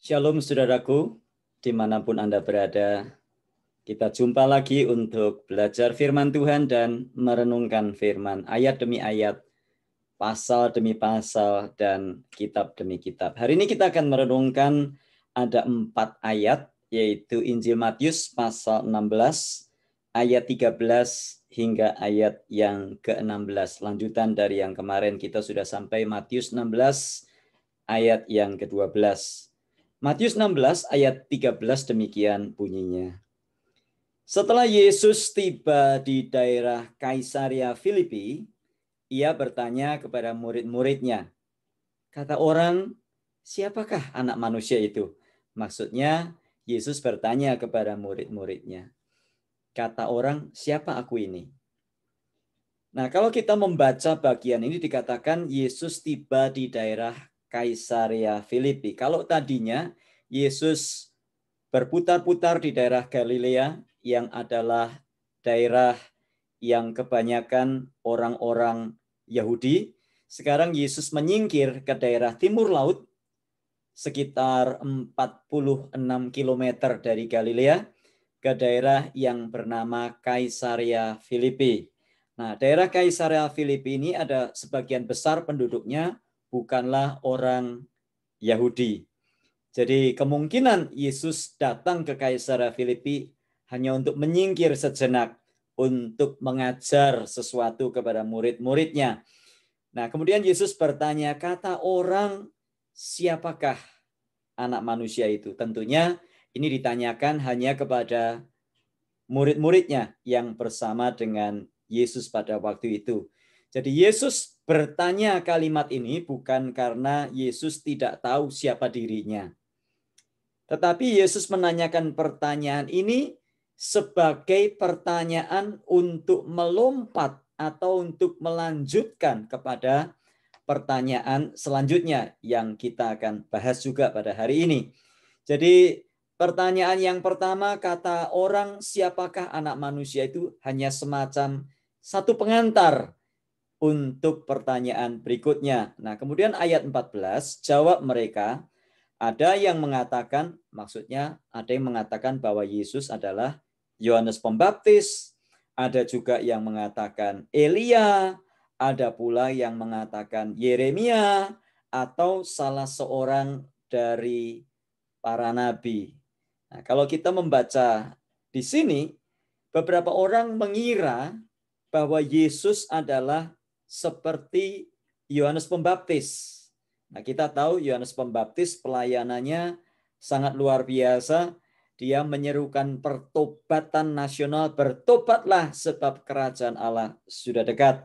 Shalom saudaraku, dimanapun Anda berada. Kita jumpa lagi untuk belajar firman Tuhan dan merenungkan firman ayat demi ayat, pasal demi pasal, dan kitab demi kitab. Hari ini kita akan merenungkan ada 4 ayat, yaitu Injil Matius pasal 16, ayat 13 hingga ayat yang ke-16. Lanjutan dari yang kemarin kita sudah sampai Matius 16, ayat yang ke-12. Matius 16 ayat 13 demikian bunyinya. Setelah Yesus tiba di daerah Kaisaria Filipi, ia bertanya kepada murid-muridnya. Kata orang, siapakah anak manusia itu? Maksudnya Yesus bertanya kepada murid-muridnya. Kata orang, siapa aku ini? Nah, kalau kita membaca bagian ini dikatakan Yesus tiba di daerah Kaisaria Filipi. Kalau tadinya Yesus berputar-putar di daerah Galilea yang adalah daerah yang kebanyakan orang-orang Yahudi. Sekarang Yesus menyingkir ke daerah timur laut sekitar 46 km dari Galilea ke daerah yang bernama Kaisaria Filipi. Nah, daerah Kaisaria Filipi ini ada sebagian besar penduduknya bukanlah orang Yahudi. Jadi kemungkinan Yesus datang ke Kaisaria Filipi hanya untuk menyingkir sejenak, untuk mengajar sesuatu kepada murid-muridnya. Nah, kemudian Yesus bertanya, kata orang, siapakah anak manusia itu? Tentunya ini ditanyakan hanya kepada murid-muridnya yang bersama dengan Yesus pada waktu itu. Jadi Yesus bertanya kalimat ini bukan karena Yesus tidak tahu siapa dirinya. Tetapi Yesus menanyakan pertanyaan ini sebagai pertanyaan untuk melompat atau untuk melanjutkan kepada pertanyaan selanjutnya yang kita akan bahas juga pada hari ini. Jadi pertanyaan yang pertama, kata orang siapakah anak manusia itu hanya semacam satu pengantar untuk pertanyaan berikutnya. Nah, kemudian ayat 14, jawab mereka, ada yang mengatakan, maksudnya ada yang mengatakan bahwa Yesus adalah Yohanes Pembaptis, ada juga yang mengatakan Elia, ada pula yang mengatakan Yeremia, atau salah seorang dari para nabi. Nah, kalau kita membaca di sini, beberapa orang mengira bahwa Yesus adalah seperti Yohanes Pembaptis. Nah, kita tahu Yohanes Pembaptis pelayanannya sangat luar biasa. Dia menyerukan pertobatan nasional, bertobatlah sebab kerajaan Allah sudah dekat.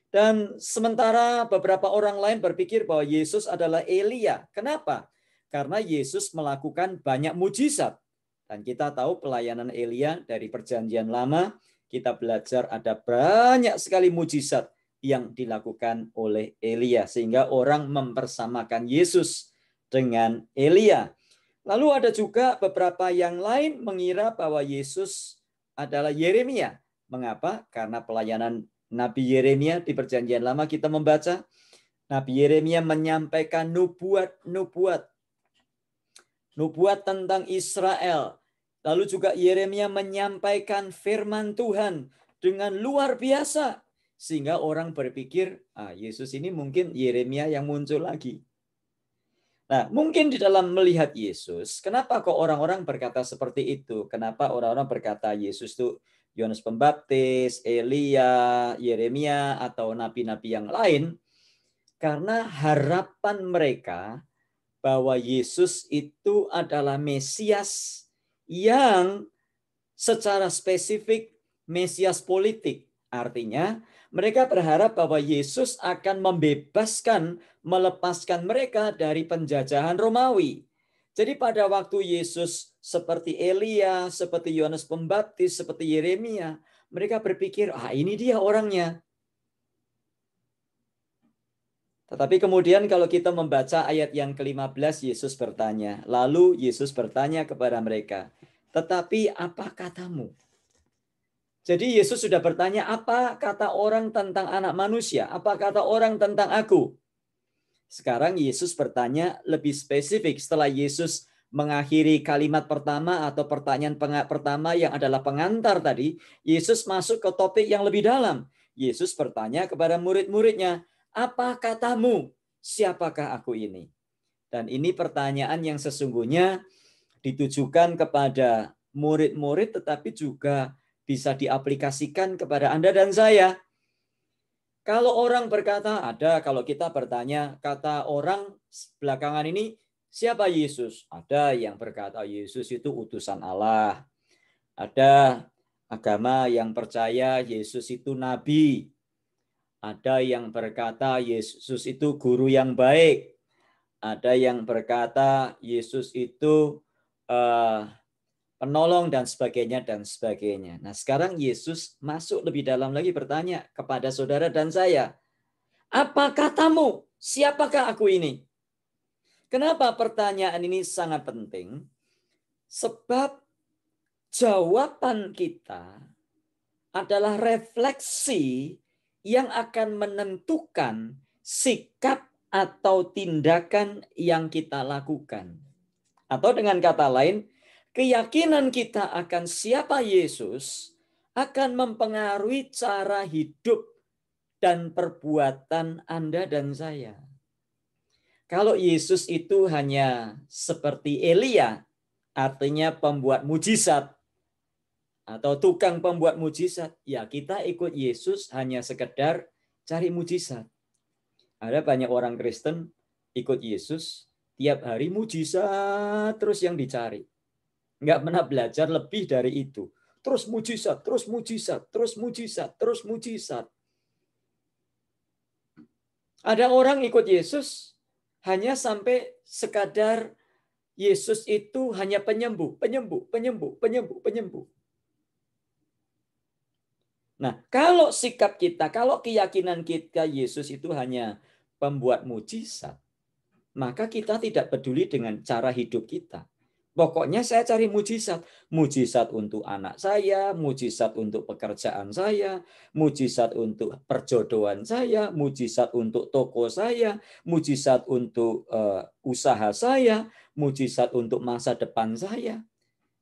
Dan sementara beberapa orang lain berpikir bahwa Yesus adalah Elia. Kenapa? Karena Yesus melakukan banyak mujizat. Dan kita tahu pelayanan Elia dari Perjanjian Lama, kita belajar ada banyak sekali mujizat yang dilakukan oleh Elia sehingga orang mempersamakan Yesus dengan Elia. Lalu ada juga beberapa yang lain mengira bahwa Yesus adalah Yeremia. Mengapa? Karena pelayanan Nabi Yeremia di Perjanjian Lama kita membaca Nabi Yeremia menyampaikan nubuat tentang Israel. Lalu juga Yeremia menyampaikan firman Tuhan dengan luar biasa. Sehingga orang berpikir, Yesus ini mungkin Yeremia yang muncul lagi. Nah, mungkin di dalam melihat Yesus, kenapa kok orang-orang berkata seperti itu? Kenapa orang-orang berkata Yesus itu Yohanes Pembaptis, Elia, Yeremia, atau nabi-nabi yang lain? Karena harapan mereka bahwa Yesus itu adalah Mesias yang secara spesifik Mesias politik. Artinya mereka berharap bahwa Yesus akan melepaskan mereka dari penjajahan Romawi. Jadi pada waktu Yesus seperti Elia, seperti Yohanes Pembaptis, seperti Yeremia, mereka berpikir, ini dia orangnya. Tetapi kemudian kalau kita membaca ayat yang ke-15, Yesus bertanya. Lalu Yesus bertanya kepada mereka, tetapi apa katamu? Jadi Yesus sudah bertanya, apa kata orang tentang anak manusia? Apa kata orang tentang aku? Sekarang Yesus bertanya lebih spesifik setelah Yesus mengakhiri kalimat pertama atau pertanyaan pertama yang adalah pengantar tadi, Yesus masuk ke topik yang lebih dalam. Yesus bertanya kepada murid-muridnya, "Apa katamu? Siapakah aku ini?" Dan ini pertanyaan yang sesungguhnya ditujukan kepada murid-murid, tetapi juga bisa diaplikasikan kepada Anda dan saya. Kalau orang berkata, kalau kita bertanya, kata orang belakangan ini, siapa Yesus? Ada yang berkata Yesus itu utusan Allah. Ada agama yang percaya Yesus itu nabi. Ada yang berkata Yesus itu guru yang baik. Ada yang berkata Yesus itu penolong dan sebagainya dan sebagainya. Nah, sekarang Yesus masuk lebih dalam lagi bertanya kepada saudara dan saya, "Apa katamu? Siapakah aku ini?" Kenapa pertanyaan ini sangat penting? Sebab jawaban kita adalah refleksi yang akan menentukan sikap atau tindakan yang kita lakukan. Atau dengan kata lain, keyakinan kita akan siapa Yesus akan mempengaruhi cara hidup dan perbuatan Anda dan saya. Kalau Yesus itu hanya seperti Elia, artinya pembuat mujizat atau tukang pembuat mujizat, ya kita ikut Yesus hanya sekedar cari mujizat. Ada banyak orang Kristen ikut Yesus, tiap hari mujizat terus yang dicari. Nggak pernah belajar lebih dari itu. Terus mujizat, terus mujizat, terus mujizat, terus mujizat. Ada orang ikut Yesus hanya sampai sekadar Yesus itu hanya penyembuh, penyembuh, penyembuh, penyembuh, penyembuh. Nah, kalau sikap kita, kalau keyakinan kita Yesus itu hanya pembuat mujizat, maka kita tidak peduli dengan cara hidup kita. Pokoknya saya cari mujizat. Mujizat untuk anak saya, mujizat untuk pekerjaan saya, mujizat untuk perjodohan saya, mujizat untuk toko saya, mujizat untuk usaha saya, mujizat untuk masa depan saya.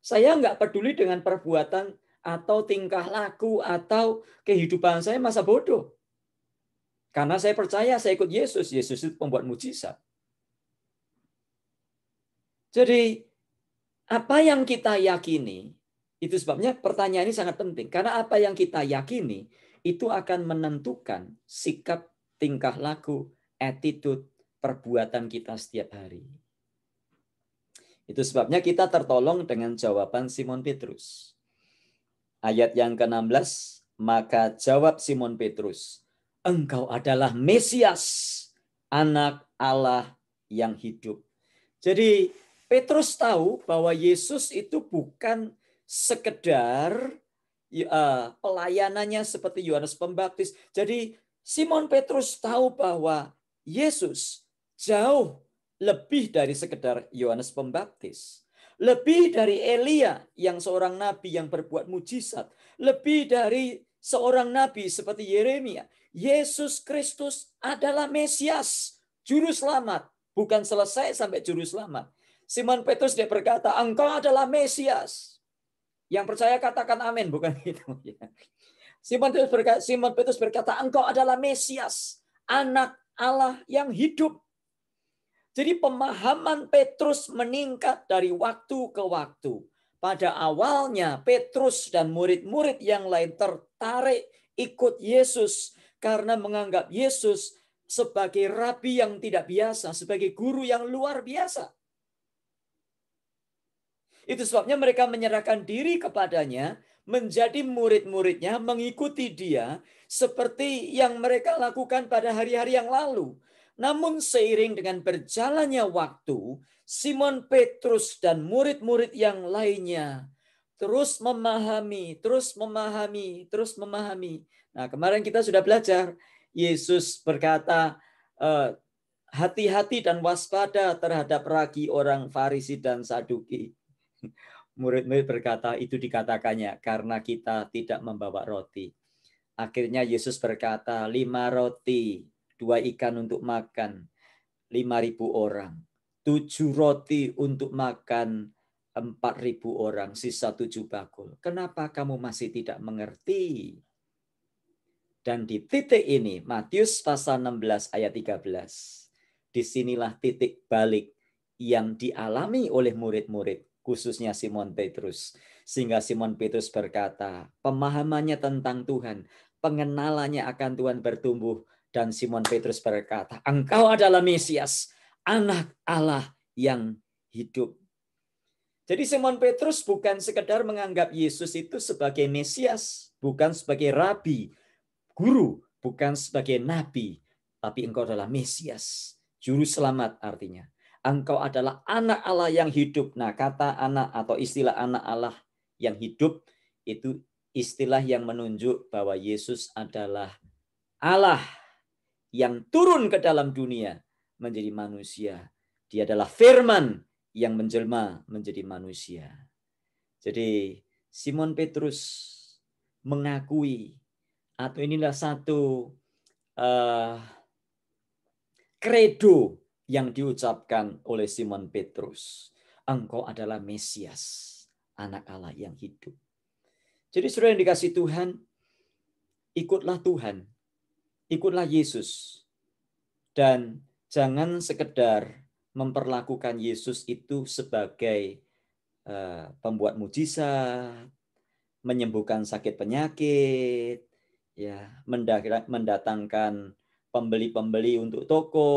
Saya nggak peduli dengan perbuatan atau tingkah laku atau kehidupan saya masa bodoh. Karena saya percaya saya ikut Yesus. Yesus itu pembuat mujizat. Jadi apa yang kita yakini, itu sebabnya pertanyaan ini sangat penting. Karena apa yang kita yakini, itu akan menentukan sikap, tingkah laku, attitude, perbuatan kita setiap hari. Itu sebabnya kita tertolong dengan jawaban Simon Petrus. Ayat yang ke-16, maka jawab Simon Petrus, "Engkau adalah Mesias, Anak Allah yang hidup." Jadi Petrus tahu bahwa Yesus itu bukan sekedar pelayanannya seperti Yohanes Pembaptis. Jadi Simon Petrus tahu bahwa Yesus jauh lebih dari sekedar Yohanes Pembaptis. Lebih dari Elia yang seorang nabi yang berbuat mujizat. Lebih dari seorang nabi seperti Yeremia. Yesus Kristus adalah Mesias, juru selamat. Bukan selesai sampai juru selamat. Simon Petrus dia berkata, "Engkau adalah Mesias." Yang percaya katakan amin, bukan itu. Simon Petrus berkata, "Engkau adalah Mesias, Anak Allah yang hidup." Jadi pemahaman Petrus meningkat dari waktu ke waktu. Pada awalnya Petrus dan murid-murid yang lain tertarik ikut Yesus karena menganggap Yesus sebagai rabi yang tidak biasa, sebagai guru yang luar biasa. Itu sebabnya mereka menyerahkan diri kepadanya, menjadi murid-muridnya, mengikuti dia, seperti yang mereka lakukan pada hari-hari yang lalu. Namun seiring dengan berjalannya waktu, Simon Petrus dan murid-murid yang lainnya terus memahami, terus memahami, terus memahami. Nah, kemarin kita sudah belajar, Yesus berkata, hati-hati dan waspada terhadap ragi orang Farisi dan Saduki. Murid-murid berkata, itu dikatakannya karena kita tidak membawa roti. Akhirnya Yesus berkata, 5 roti, 2 ikan untuk makan 5.000 orang. 7 roti untuk makan 4.000 orang, sisa 7 bakul. Kenapa kamu masih tidak mengerti? Dan di titik ini, Matius pasal 16 ayat 13. Disinilah titik balik yang dialami oleh murid-murid, khususnya Simon Petrus. Sehingga Simon Petrus berkata, pemahamannya tentang Tuhan, pengenalannya akan Tuhan bertumbuh. Dan Simon Petrus berkata, engkau adalah Mesias, anak Allah yang hidup. Jadi Simon Petrus bukan sekedar menganggap Yesus itu sebagai Mesias, bukan sebagai rabi, guru, bukan sebagai nabi, tapi engkau adalah Mesias, juru selamat artinya. Engkau adalah anak Allah yang hidup. Nah, kata anak atau istilah anak Allah yang hidup itu istilah yang menunjuk bahwa Yesus adalah Allah yang turun ke dalam dunia menjadi manusia. Dia adalah firman yang menjelma menjadi manusia. Jadi Simon Petrus mengakui, atau inilah satu kredo yang diucapkan oleh Simon Petrus. Engkau adalah Mesias, anak Allah yang hidup. Jadi saudara yang dikasih Tuhan, ikutlah Tuhan, ikutlah Yesus. Dan jangan sekedar memperlakukan Yesus itu sebagai pembuat mujizat, menyembuhkan sakit penyakit, ya, mendatangkan pembeli-pembeli untuk toko,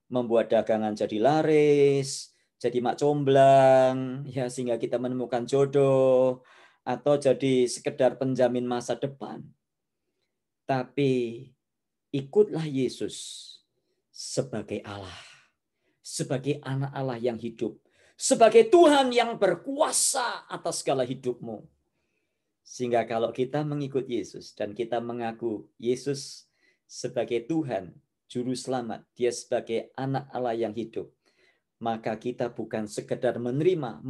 membuat dagangan jadi laris, jadi mak comblang, ya, sehingga kita menemukan jodoh, atau jadi sekedar penjamin masa depan. Tapi ikutlah Yesus sebagai Allah, sebagai anak Allah yang hidup, sebagai Tuhan yang berkuasa atas segala hidupmu. Sehingga kalau kita mengikut Yesus dan kita mengaku Yesus sebagai Tuhan, Juru Selamat, dia sebagai anak Allah yang hidup, maka kita bukan sekedar menerima,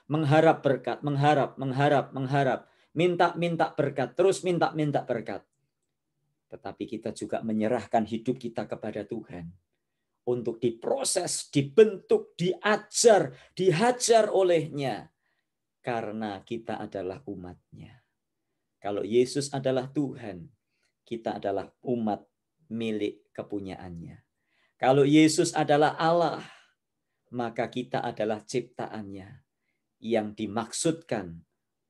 mengharap berkat, mengharap, minta berkat, terus minta berkat. Tetapi kita juga menyerahkan hidup kita kepada Tuhan untuk diproses, dibentuk, dihajar olehnya. Karena kita adalah umat-Nya. Kalau Yesus adalah Tuhan, kita adalah umat milik kepunyaan-Nya. Kalau Yesus adalah Allah, maka kita adalah ciptaan-Nya yang dimaksudkan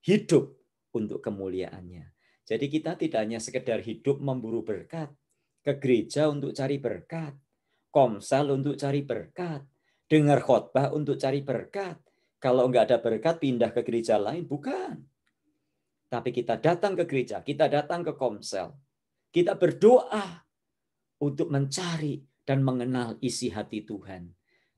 hidup untuk kemuliaan-Nya. Jadi kita tidak hanya sekedar hidup memburu berkat, ke gereja untuk cari berkat, komsel untuk cari berkat, dengar khotbah untuk cari berkat. Kalau enggak ada berkat, pindah ke gereja lain. Bukan. Tapi kita datang ke gereja, kita datang ke komsel. Kita berdoa untuk mencari dan mengenal isi hati Tuhan.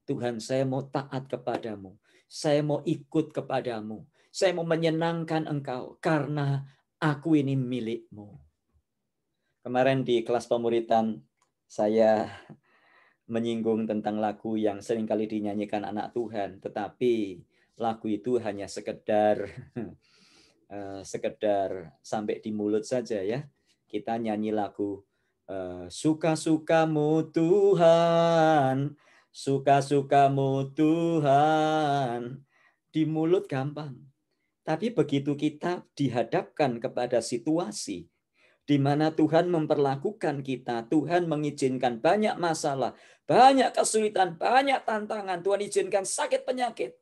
Tuhan, saya mau taat kepadamu. Saya mau ikut kepadamu. Saya mau menyenangkan Engkau karena aku ini milik-Mu. Kemarin di kelas pemuritan saya menyinggung tentang lagu yang seringkali dinyanyikan anak Tuhan, tetapi lagu itu hanya sekedar sampai di mulut saja, ya. Kita nyanyi lagu suka-sukamu Tuhan, suka-sukamu Tuhan. Di mulut gampang. Tapi begitu kita dihadapkan kepada situasi di mana Tuhan memperlakukan kita, Tuhan mengizinkan banyak masalah, banyak kesulitan, banyak tantangan, Tuhan izinkan sakit penyakit.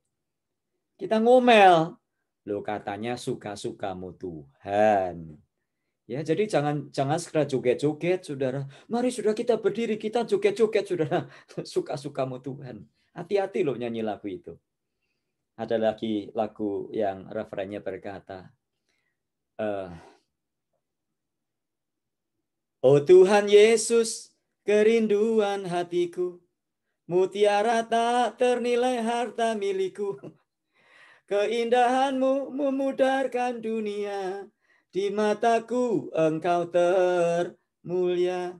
Kita ngomel, loh katanya suka-sukamu Tuhan. Ya, jadi jangan segera joget-joget, saudara. Mari sudah kita berdiri, kita joget-joget, saudara. Suka-sukamu Tuhan. Hati-hati loh nyanyi lagu itu. Ada lagi lagu yang referennya berkata, oh Tuhan Yesus, kerinduan hatiku, mutiara tak ternilai harta milikku. Keindahanmu memudarkan dunia, di mataku Engkau termulia.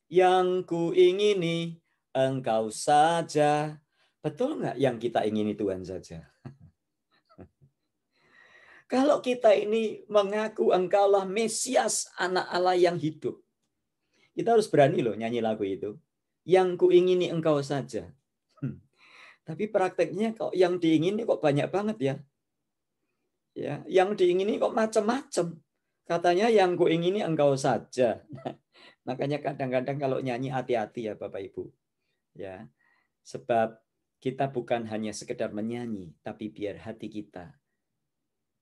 Yang ku ingini Engkau saja. Betul nggak yang kita ingini Tuhan saja? Kalau kita ini mengaku Engkaulah Mesias, anak Allah yang hidup, kita harus berani loh nyanyi lagu itu. yang kuingini engkau saja. Tapi prakteknya kok yang diingini kok banyak banget ya. Ya, yang diingini kok macam-macam. Katanya yang kuingini engkau saja. Makanya kadang-kadang kalau nyanyi hati-hati ya Bapak Ibu. Ya. Sebab kita bukan hanya sekedar menyanyi, tapi biar hati kita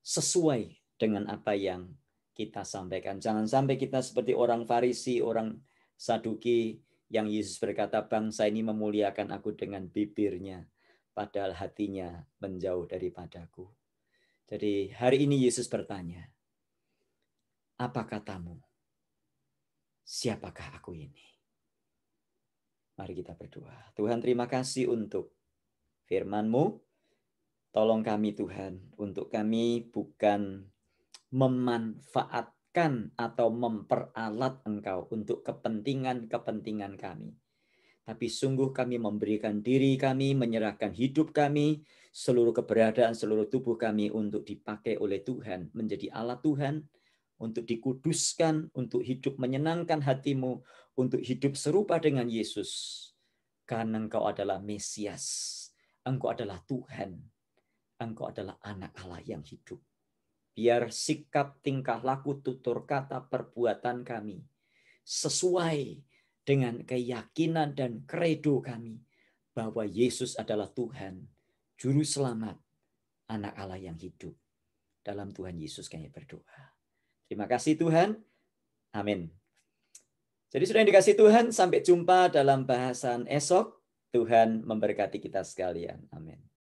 sesuai dengan apa yang kita sampaikan. Jangan sampai kita seperti orang Farisi, orang Saduki yang Yesus berkata, bangsa ini memuliakan aku dengan bibirnya, padahal hatinya menjauh daripadaku. Jadi hari ini Yesus bertanya, apa katamu? Siapakah aku ini? Mari kita berdoa. Tuhan, terima kasih untuk firman-Mu. Tolong kami Tuhan, untuk kami bukan memanfaatkan atau memperalat Engkau untuk kepentingan-kepentingan kami. Tapi sungguh kami memberikan diri kami, menyerahkan hidup kami, seluruh keberadaan, seluruh tubuh kami untuk dipakai oleh Tuhan, menjadi alat Tuhan, untuk dikuduskan, untuk hidup menyenangkan hati-Mu, untuk hidup serupa dengan Yesus. Karena Engkau adalah Mesias, Engkau adalah Tuhan, Engkau adalah anak Allah yang hidup. Biar sikap, tingkah laku, tutur kata, perbuatan kami sesuai dengan keyakinan dan kredo kami bahwa Yesus adalah Tuhan, Juru Selamat, anak Allah yang hidup. Dalam Tuhan Yesus kami berdoa. Terima kasih Tuhan. Amin. Jadi sudah yang dikasih Tuhan, sampai jumpa dalam bahasan esok. Tuhan memberkati kita sekalian. Amin.